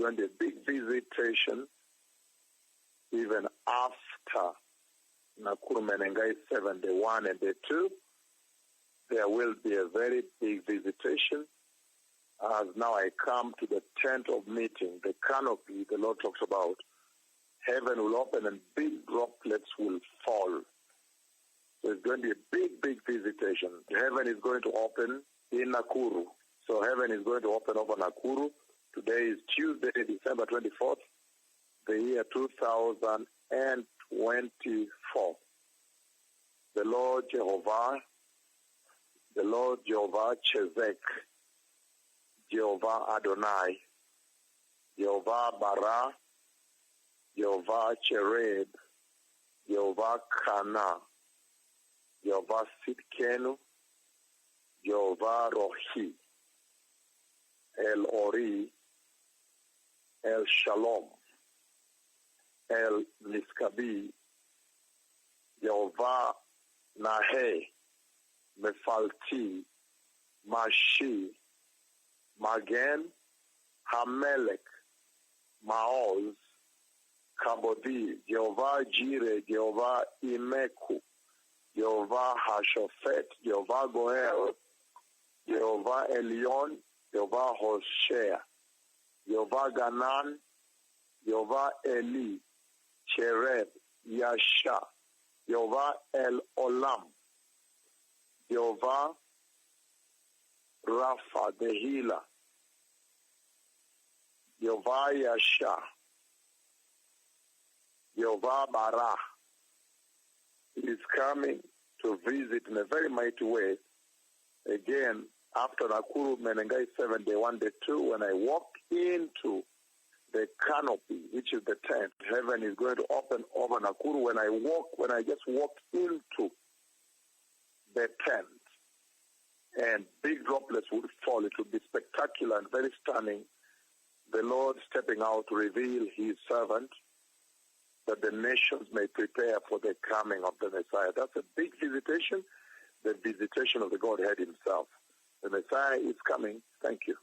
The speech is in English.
going to be a big visitation even after Nakuru Menengai 7, day 1 and day 2. There will be a very big visitation. As now I come to the tent of meeting, the canopy the Lord talks about, heaven will open and big droplets will fall. So it's going to be a big, big visitation. Heaven is going to open in Nakuru. So heaven is going to open over Nakuru. Today is Tuesday, December 24th, the year 2024. The Lord Jehovah Chezek, Jehovah Adonai, Jehovah Bara, Jehovah Chereb, Jehovah Kana, Jehovah Sitkenu, Jehovah Rohi, El Ori, El Shalom, El Niskabi, Jehovah Nahe, Mefalti, Mashi, Magen, Hamelech, Maoz, Kabodi, Jehovah Jireh, Jehovah Imeku, Jehovah Hashofet, Jehovah Goel, Jehovah Elion, Jehovah Hoshea, Jehovah Ganan, Jehovah Eli, Chereb, Yasha, Jehovah El Olam, Jehovah Rapha, the healer, Jehovah Yasha, Jehovah Bara. He is coming to visit in a very mighty way. Again, after Nakuru Menengai 7, day 1, day 2, when I walk into the canopy, which is the tent, heaven is going to open over Nakuru. When I just walk into the tent, and big droplets would fall. It would be spectacular and very stunning. The Lord stepping out to reveal his servant, that the nations may prepare for the coming of the Messiah. That's a big visitation, the visitation of the Godhead himself. The Messiah is coming. Thank you.